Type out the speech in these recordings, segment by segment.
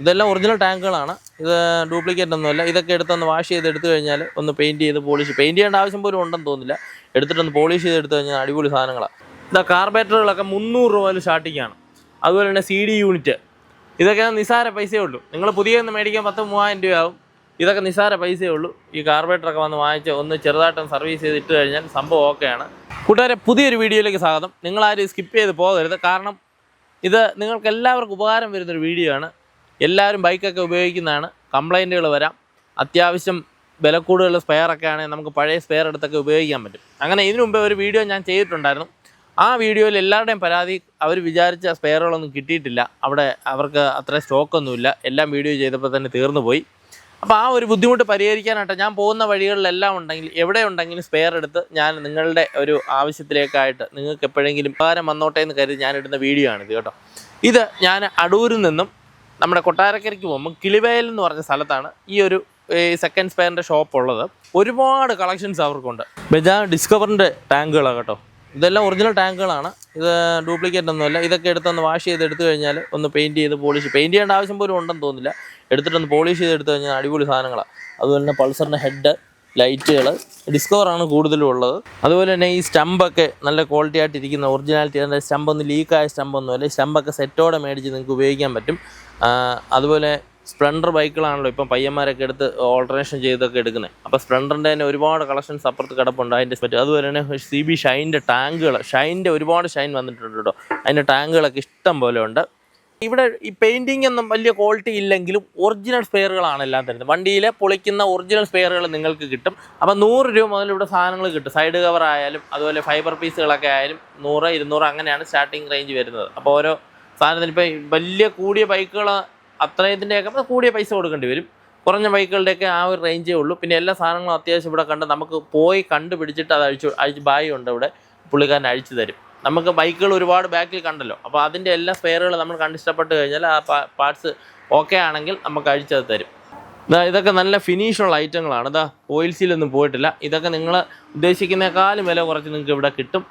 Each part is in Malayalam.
ഇതെല്ലാം ഒറിജിനൽ ടാങ്കുകളാണ്. ഇത് ഡ്യൂപ്ലിക്കേറ്റ് ഒന്നുമല്ല. ഇതൊക്കെ എടുത്തൊന്ന് വാഷ് ചെയ്തെടുത്തു കഴിഞ്ഞാൽ ഒന്ന് പെയിൻറ്റ് ചെയ്ത് പോളിഷ് ചെയ്യേണ്ട ആവശ്യം പോലും ഉണ്ടെന്ന് തോന്നുന്നില്ല. എടുത്തിട്ടൊന്ന് പോളിഷ് ചെയ്തെടുത്തു കഴിഞ്ഞാൽ അടിപൊളി സാധനങ്ങളാണ്. ഇതാ കാർബറേറ്ററുകളൊക്കെ 300 രൂപ സ്റ്റാർട്ടിങ്ങാണ്. അതുപോലെ തന്നെ CD യൂണിറ്റ്, ഇതൊക്കെ നിസ്സാര പൈസയേ ഉള്ളൂ. നിങ്ങൾ പുതിയ ഒന്ന് മേടിക്കാൻ 10-3000 രൂപയാവും. ഇതൊക്കെ നിസ്സാര പൈസയേ ഉള്ളൂ. ഈ കാർബറേറ്ററൊക്കെ വന്ന് വാങ്ങിച്ച് ഒന്ന് ചെറുതായിട്ടൊന്ന് സർവീസ് ചെയ്തിട്ട് കഴിഞ്ഞാൽ സംഭവം ഓക്കെയാണ്. കൂട്ടുകാരെ, പുതിയൊരു വീഡിയോയിലേക്ക് സ്വാഗതം. നിങ്ങളാരും സ്കിപ്പ് ചെയ്ത് പോകരുത്. കാരണം ഇത് നിങ്ങൾക്ക് എല്ലാവർക്കും ഉപകാരം വരുന്നൊരു വീഡിയോ ആണ്. എല്ലാവരും ബൈക്കൊക്കെ ഉപയോഗിക്കുന്നതാണ്. കംപ്ലൈൻറ്റുകൾ വരാം. അത്യാവശ്യം വില കൂടുതലുള്ള സ്പെയറൊക്കെ ആണെങ്കിൽ നമുക്ക് പഴയ സ്പെയർ എടുത്തൊക്കെ ഉപയോഗിക്കാൻ പറ്റും. അങ്ങനെ ഇതിനു മുമ്പേ ഒരു വീഡിയോ ഞാൻ ചെയ്തിട്ടുണ്ടായിരുന്നു. ആ വീഡിയോയിൽ എല്ലാവരുടെയും പരാതി അവർ വിചാരിച്ച സ്പെയറുകളൊന്നും കിട്ടിയിട്ടില്ല. അവർക്ക് അത്ര സ്റ്റോക്കൊന്നുമില്ല. എല്ലാം വീഡിയോ ചെയ്തപ്പോൾ തന്നെ തീർന്നു പോയി. അപ്പോൾ ആ ഒരു ബുദ്ധിമുട്ട് പരിഹരിക്കാനായിട്ട് ഞാൻ പോകുന്ന വഴികളിലെല്ലാം എവിടെ ഉണ്ടെങ്കിലും സ്പെയർ എടുത്ത് ഞാൻ നിങ്ങളുടെ ഒരു ആവശ്യത്തിലേക്കായിട്ട് നിങ്ങൾക്ക് എപ്പോഴെങ്കിലും ഉപകാരം വന്നോട്ടെ എന്ന് കരുതി ഞാനിടുന്ന വീഡിയോ ആണിത് കേട്ടോ. ഇത് ഞാൻ അടൂരിൽ നിന്നും നമ്മുടെ കൊട്ടാരക്കരയ്ക്ക് പോകുമ്പോൾ കിളിവയൽ എന്ന് പറഞ്ഞ സ്ഥലത്താണ് ഈ ഒരു സെക്കൻഡ് സ്പെയറിൻ്റെ ഷോപ്പ് ഉള്ളത്. ഒരുപാട് കളക്ഷൻസ് അവർക്കുണ്ട്. ബജാജ് ഡിസ്കവറിൻ്റെ ടാങ്കുകളാണ് കേട്ടോ. ഇതെല്ലാം ഒറിജിനൽ ടാങ്കുകളാണ്. ഇത് ഡ്യൂപ്ലിക്കേറ്റ് ഒന്നുമല്ല. ഇതൊക്കെ എടുത്തൊന്ന് വാഷ് ചെയ്തെടുത്തു കഴിഞ്ഞാൽ ഒന്ന് പെയിൻറ്റ് ചെയ്യേണ്ട ആവശ്യം പോലും ഉണ്ടെന്ന് തോന്നുന്നില്ല. എടുത്തിട്ടൊന്ന് പോളിഷ് ചെയ്തെടുത്തു കഴിഞ്ഞാൽ അടിപൊളി സാധനങ്ങളാണ്. അതുപോലെ തന്നെ പൾസറിൻ്റെ ഹെഡ് ലൈറ്റുകൾ ഡിസ്കവറാണ് കൂടുതലും ഉള്ളത്. അതുപോലെ തന്നെ ഈ സ്റ്റമ്പൊക്കെ നല്ല ക്വാളിറ്റി ആയിട്ടിരിക്കുന്ന ഒറിജിനാലിറ്റി, അതിൻ്റെ സ്റ്റമ്പൊന്നും ലീക്കായ സ്റ്റമ്പൊന്നുമല്ല. സ്റ്റമ്പൊക്കെ സെറ്റോടെ മേടിച്ച് നിങ്ങൾക്ക് ഉപയോഗിക്കാൻ പറ്റും. അതുപോലെ സ്പ്ലെൻഡർ ബൈക്കുകളാണല്ലോ ഇപ്പം പയ്യന്മാരൊക്കെ എടുത്ത് ഓൾട്ടറേഷൻ ചെയ്തൊക്കെ എടുക്കുന്നത്. അപ്പോൾ സ്പ്ലെൻഡറിൻ്റെ തന്നെ ഒരുപാട് കളക്ഷൻസ് അപ്പുറത്ത് കിടപ്പുണ്ട്. അതിൻ്റെ പറ്റും. അതുപോലെ തന്നെ CB ഷൈൻ്റെ ടാങ്കുകൾ, ഷൈൻ്റെ ഒരുപാട് ഷൈൻ വന്നിട്ടുണ്ട് കേട്ടോ. അതിൻ്റെ ടാങ്കുകളൊക്കെ ഇഷ്ടം പോലെ ഉണ്ട്. ഇവിടെ ഈ പെയിൻറ്റിംഗ് ഒന്നും വലിയ ക്വാളിറ്റി ഇല്ലെങ്കിലും ഒറിജിനൽ സ്പെയറുകളാണ് എല്ലാം തരുന്നത്. വണ്ടിയിലെ പൊളിക്കുന്ന ഒറിജിനൽ സ്പെയറുകൾ നിങ്ങൾക്ക് കിട്ടും. അപ്പോൾ 100 രൂപ മുതൽ ഇവിടെ സാധനങ്ങൾ കിട്ടും. സൈഡ് കവർ ആയാലും അതുപോലെ ഫൈബർ പീസുകളൊക്കെ ആയാലും 100-200 അങ്ങനെയാണ് സ്റ്റാർട്ടിങ് റേഞ്ച് വരുന്നത്. അപ്പോൾ ഓരോ സാധനത്തിന് ഇപ്പോൾ വലിയ കൂടിയ ബൈക്കുകൾ അത്രയത്തിൻ്റെയൊക്കെ കൂടിയ പൈസ കൊടുക്കേണ്ടി വരും. കുറഞ്ഞ ബൈക്കുകളുടെയൊക്കെ ആ ഒരു റേഞ്ചേ ഉള്ളൂ. പിന്നെ എല്ലാ സാധനങ്ങളും അത്യാവശ്യം ഇവിടെ കണ്ട് നമുക്ക് പോയി കണ്ടുപിടിച്ചിട്ട് അത് അഴിച്ച് ബായി ഉണ്ട് ഇവിടെ, പുള്ളിക്കാരൻ അഴിച്ചു തരും. നമുക്ക് ബൈക്കുകൾ ഒരുപാട് ബാക്കിൽ കണ്ടല്ലോ. അപ്പോൾ അതിൻ്റെ എല്ലാ സ്പെയറുകൾ നമ്മൾ കണ്ടിഷ്ടപ്പെട്ട് കഴിഞ്ഞാൽ ആ പാർട്സ് ഓക്കെ ആണെങ്കിൽ നമുക്ക് അഴിച്ചത് തരും. ഇതൊക്കെ നല്ല ഫിനിഷുള്ള ഐറ്റങ്ങളാണ്. ഓയിൽ സീലൊന്നും പോയിട്ടില്ല. ഇതൊക്കെ നിങ്ങൾ ഉദ്ദേശിക്കുന്നേക്കാളും വില കുറച്ച് നിങ്ങൾക്ക് ഇവിടെ കിട്ടും.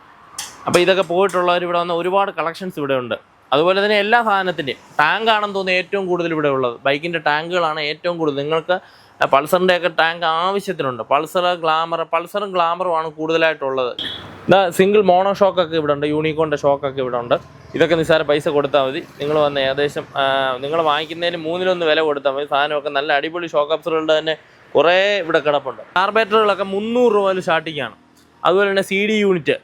അപ്പോൾ ഇതൊക്കെ പോയിട്ടുള്ളവർ ഇവിടെ വന്ന ഒരുപാട് കളക്ഷൻസ് ഇവിടെ ഉണ്ട്. അതുപോലെ തന്നെ എല്ലാ സാധനത്തിൻ്റെയും ടാങ്കാണെന്ന് തോന്നുന്നു ഏറ്റവും കൂടുതൽ ഇവിടെ ഉള്ളത്. ബൈക്കിൻ്റെ ടാങ്കുകളാണ് ഏറ്റവും കൂടുതൽ. നിങ്ങൾക്ക് പൾസറിൻ്റെയൊക്കെ ടാങ്ക് ആവശ്യത്തിനുണ്ട്. പൾസറും ഗ്ലാമറുമാണ് കൂടുതലായിട്ടുള്ളത്. സിംഗിൾ മോണോ ഷോക്കൊക്കെ ഇവിടെ ഉണ്ട്. യൂണിക്കോണിൻ്റെ ഷോക്കൊക്കെ ഇവിടെ ഉണ്ട്. ഇതൊക്കെ നിസ്സാര പൈസ കൊടുത്താൽ മതി. നിങ്ങൾ വന്ന് ഏകദേശം നിങ്ങൾ വാങ്ങിക്കുന്നതിന് 1/3 വില കൊടുത്താൽ മതി. സാധനമൊക്കെ നല്ല അടിപൊളി ഷോക്ക് അബ്സറുകളുടെ തന്നെ കുറേ ഇവിടെ കിടപ്പുണ്ട്. കാർബറേറ്ററുകളൊക്കെ 300 രൂപ സ്റ്റാർട്ടിങ്ങാണ്. അതുപോലെ തന്നെ CD യൂണിറ്റ്,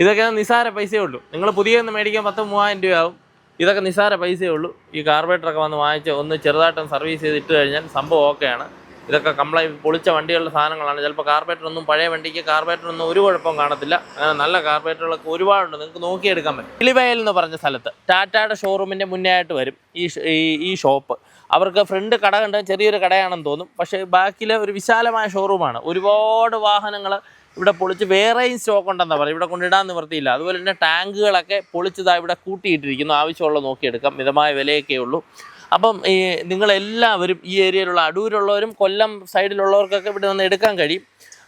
ഇതൊക്കെ നിസ്സാര പൈസയേ ഉള്ളൂ. നിങ്ങൾ പുതിയ ഒന്ന് മേടിക്കാൻ 10-3000 രൂപയാവും. ഇതൊക്കെ നിസ്സാര പൈസയേ ഉള്ളൂ. ഈ കാർബറേറ്ററൊക്കെ വന്ന് വാങ്ങിച്ച് ഒന്ന് ചെറുതായിട്ടൊന്ന് സർവീസ് ചെയ്തിട്ട് കഴിഞ്ഞാൽ സംഭവം ഓക്കെയാണ്. ഇതൊക്കെ പൊളിച്ച വണ്ടികളുടെ സാധനങ്ങളാണ്. ചിലപ്പോൾ കാർബറേറ്ററൊന്നും പഴയ വണ്ടിക്ക് കാർബറേറ്ററൊന്നും ഒരു കുഴപ്പവും കാണത്തില്ല. അങ്ങനെ നല്ല കാർബറേറ്ററുകളൊക്കെ ഒരുപാടുണ്ട്. നിങ്ങൾക്ക് നോക്കിയെടുക്കാൻ പറ്റും. കിളിവയൽ എന്ന് പറഞ്ഞ സ്ഥലത്ത് ടാറ്റയുടെ ഷോറൂമിൻ്റെ മുന്നേ ആയിട്ട് വരും ഈ ഷോപ്പ്. അവർക്ക് ഫ്രണ്ട് കട കണ്ട ചെറിയൊരു കടയാണെന്ന് തോന്നും. പക്ഷേ ബാക്കിൽ ഒരു വിശാലമായ ഷോറൂമാണ്. ഒരുപാട് വാഹനങ്ങൾ ഇവിടെ പൊളിച്ച് വേറെയും സ്റ്റോക്ക് ഉണ്ടെന്നാണ് പറയും. ഇവിടെ കൊണ്ടിടാൻ നിവൃത്തിയില്ല. അതുപോലെ തന്നെ ടാങ്കുകളൊക്കെ പൊളിച്ചതാണ് ഇവിടെ കൂട്ടിയിട്ടിരിക്കുന്നു. ആവശ്യമുള്ള നോക്കിയെടുക്കാം. മിതമായ വിലയൊക്കെ ഉള്ളൂ. അപ്പം നിങ്ങളെല്ലാവരും ഈ ഏരിയയിലുള്ള അടൂരുള്ളവരും കൊല്ലം സൈഡിലുള്ളവർക്കൊക്കെ ഇവിടെ നിന്ന് എടുക്കാൻ കഴിയും.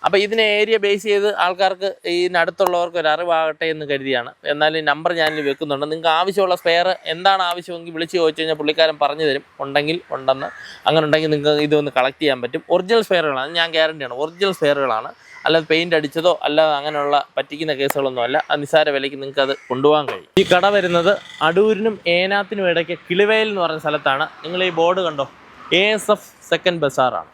അപ്പോൾ ഇതിനെ ഏരിയ ബേസ് ചെയ്ത് ആൾക്കാർക്ക് ഇതിനടുത്തുള്ളവർക്ക് ഒരു അറിവാകട്ടെ എന്ന് കരുതിയാണ്. എന്നാൽ ഈ നമ്പർ ഞാനിൽ വെക്കുന്നുണ്ട്. നിങ്ങൾക്ക് ആവശ്യമുള്ള സ്പെയർ എന്താണ് ആവശ്യമെങ്കിൽ വിളിച്ച് ചോദിച്ചു കഴിഞ്ഞാൽ പുള്ളിക്കാരൻ പറഞ്ഞു തരും. ഉണ്ടെങ്കിൽ ഉണ്ടെന്ന്. അങ്ങനെ ഉണ്ടെങ്കിൽ നിങ്ങൾക്ക് ഇതൊന്ന് കളക്ട് ചെയ്യാൻ പറ്റും. ഒറിജിനൽ സ്പെയറുകളാണ്, ഞാൻ ഗ്യാരണ്ടിയാണ്. ഒറിജിനൽ സ്പെയറുകളാണ്. അല്ലാതെ പെയിൻ്റ് അടിച്ചതോ അല്ലാതെ അങ്ങനെയുള്ള പറ്റിക്കുന്ന കേസുകളൊന്നും അല്ല. നിസ്സാര വിലയ്ക്ക് നിങ്ങൾക്ക് അത് കൊണ്ടുപോകാൻ കഴിയും. ഈ കട വരുന്നത് അടൂരിനും ഏനാത്തിനും ഇടയ്ക്ക് കിളിവയൽ എന്ന് പറഞ്ഞ സ്ഥലത്താണ്. നിങ്ങൾ ഈ ബോർഡ് കണ്ടോ, ASF സെക്കൻഡ് ബസാറാണ്.